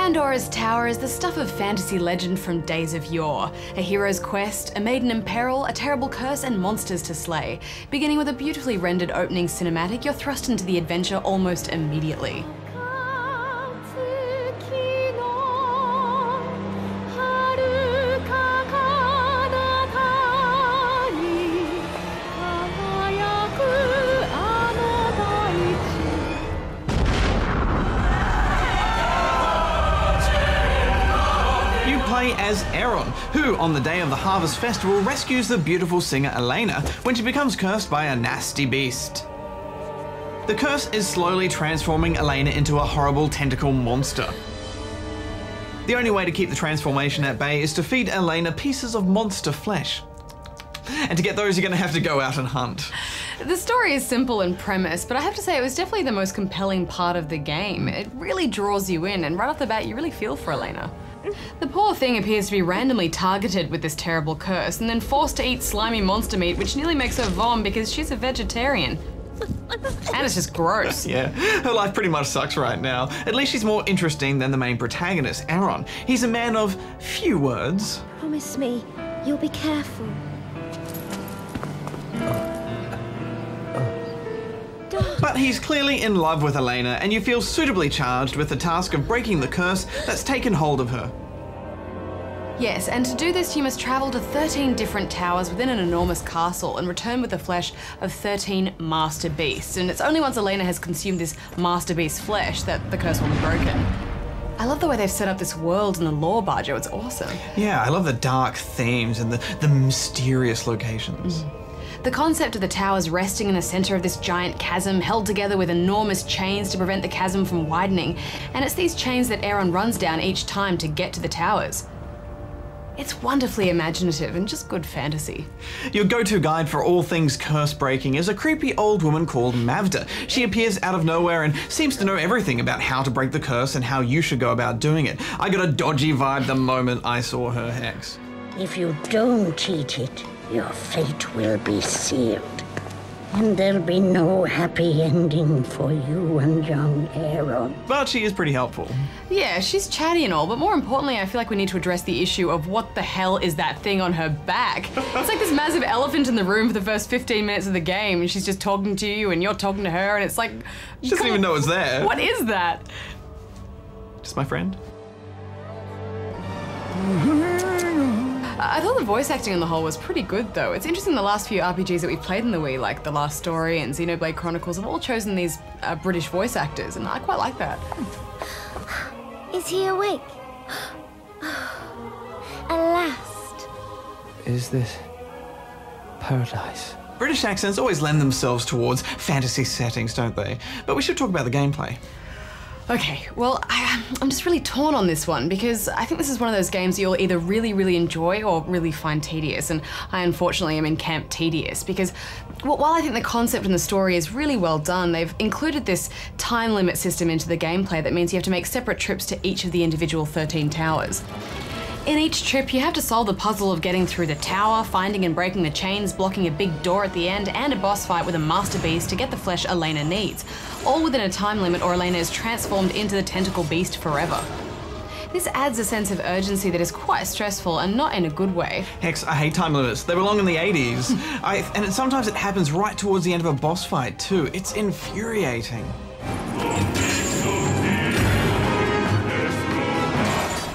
Pandora's Tower is the stuff of fantasy legend from days of yore. A hero's quest, a maiden in peril, a terrible curse, and monsters to slay. Beginning with a beautifully rendered opening cinematic, you're thrust into the adventure almost immediately. As Aeron, who on the day of the Harvest Festival rescues the beautiful singer Elena when she becomes cursed by a nasty beast. The curse is slowly transforming Elena into a horrible tentacle monster. The only way to keep the transformation at bay is to feed Elena pieces of monster flesh. And to get those, you're going to have to go out and hunt. The story is simple in premise, but I have to say it was definitely the most compelling part of the game. It really draws you in, and right off the bat, you really feel for Elena. The poor thing appears to be randomly targeted with this terrible curse and then forced to eat slimy monster meat, which nearly makes her vom because she's a vegetarian. And it's just gross. Yeah, her life pretty much sucks right now. At least she's more interesting than the main protagonist, Aeron. He's a man of few words. Promise me, you'll be careful. But he's clearly in love with Elena, and you feel suitably charged with the task of breaking the curse that's taken hold of her. Yes, and to do this you must travel to 13 different towers within an enormous castle and return with the flesh of 13 master beasts. And it's only once Elena has consumed this master beast flesh that the curse will be broken. I love the way they've set up this world and the lore, Bajo. It's awesome. Yeah, I love the dark themes and the mysterious locations. The concept of the towers resting in the center of this giant chasm held together with enormous chains to prevent the chasm from widening, and it's these chains that Aeron runs down each time to get to the towers. It's wonderfully imaginative and just good fantasy. Your go-to guide for all things curse breaking is a creepy old woman called Mavda. She appears out of nowhere and seems to know everything about how to break the curse and how you should go about doing it. I got a dodgy vibe the moment I saw her, Hex. If you don't eat it, your fate will be sealed. And there'll be no happy ending for you and young Aeron. But she is pretty helpful. Yeah, she's chatty and all, but more importantly, I feel like we need to address the issue of what the hell is that thing on her back? It's like this massive elephant in the room for the first 15 minutes of the game, and she's just talking to you and you're talking to her, and it's like... She doesn't even know it's there. What is that? Just my friend. I thought the voice acting on the whole was pretty good though. It's interesting the last few RPGs that we've played in the Wii, like The Last Story and Xenoblade Chronicles, have all chosen these British voice actors, and I quite like that. Is he awake? At last. Is this paradise? British accents always lend themselves towards fantasy settings, don't they? But we should talk about the gameplay. Okay, well, I'm just really torn on this one because I think this is one of those games you'll either really, really enjoy or really find tedious, and I unfortunately am in camp tedious because while I think the concept and the story is really well done, they've included this time limit system into the gameplay that means you have to make separate trips to each of the individual 13 towers. In each trip, you have to solve the puzzle of getting through the tower, finding and breaking the chains, blocking a big door at the end, and a boss fight with a master beast to get the flesh Elena needs, all within a time limit or Elena is transformed into the tentacle beast forever. This adds a sense of urgency that is quite stressful and not in a good way. Hex, I hate time limits. They belong in the 80s. And sometimes it happens right towards the end of a boss fight too. It's infuriating.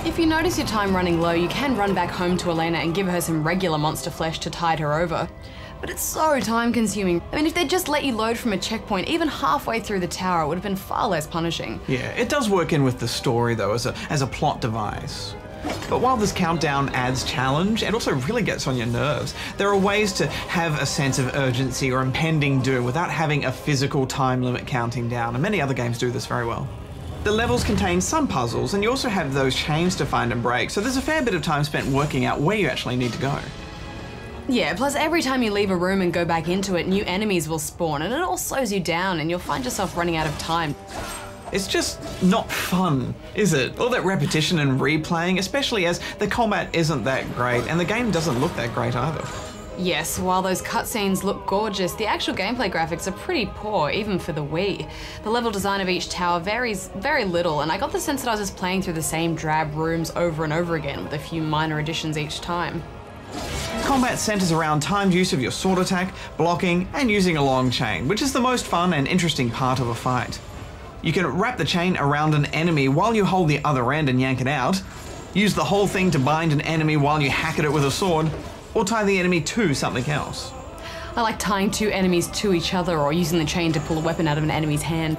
If you notice your time running low, you can run back home to Elena and give her some regular monster flesh to tide her over. But it's so time consuming. I mean, if they'd just let you load from a checkpoint even halfway through the tower, it would have been far less punishing. Yeah, it does work in with the story though as a plot device. But while this countdown adds challenge, it also really gets on your nerves. There are ways to have a sense of urgency or impending doom without having a physical time limit counting down, and many other games do this very well. The levels contain some puzzles, and you also have those chains to find and break, so there's a fair bit of time spent working out where you actually need to go. Yeah, plus every time you leave a room and go back into it, new enemies will spawn, and it all slows you down, and you'll find yourself running out of time. It's just not fun, is it? All that repetition and replaying, especially as the combat isn't that great, and the game doesn't look that great either. Yes, while those cutscenes look gorgeous, the actual gameplay graphics are pretty poor, even for the Wii. The level design of each tower varies very little, and I got the sense that I was just playing through the same drab rooms over and over again, with a few minor additions each time. Combat centers around timed use of your sword attack, blocking, and using a long chain, which is the most fun and interesting part of a fight. You can wrap the chain around an enemy while you hold the other end and yank it out, use the whole thing to bind an enemy while you hack at it with a sword, or tie the enemy to something else. I like tying two enemies to each other or using the chain to pull a weapon out of an enemy's hand.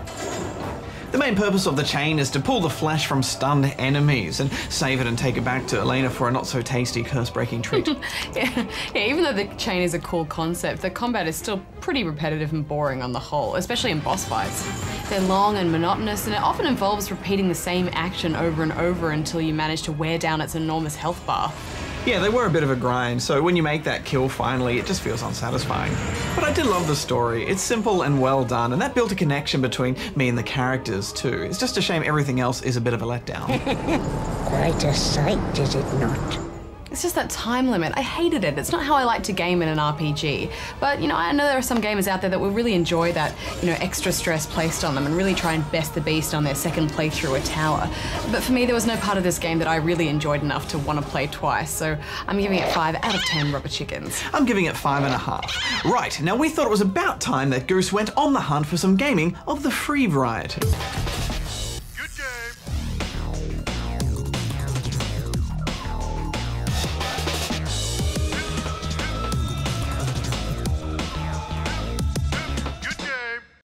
The main purpose of the chain is to pull the flesh from stunned enemies and save it and take it back to Elena for a not-so-tasty curse-breaking treat. Yeah, even though the chain is a cool concept, the combat is still pretty repetitive and boring on the whole, especially in boss fights. They're long and monotonous, and it often involves repeating the same action over and over until you manage to wear down its enormous health bar. Yeah, they were a bit of a grind, so when you make that kill finally, it just feels unsatisfying. But I did love the story. It's simple and well done, and that built a connection between me and the characters too. It's just a shame everything else is a bit of a letdown. Quite a sight, is it not? It's just that time limit. I hated it. It's not how I like to game in an RPG. But, I know there are some gamers out there that will really enjoy that, extra stress placed on them and really try and best the beast on their second playthrough a tower. But for me, there was no part of this game that I really enjoyed enough to want to play twice, so I'm giving it 5 out of 10 rubber chickens. I'm giving it 5.5. Right, now we thought it was about time that Goose went on the hunt for some gaming of the free variety.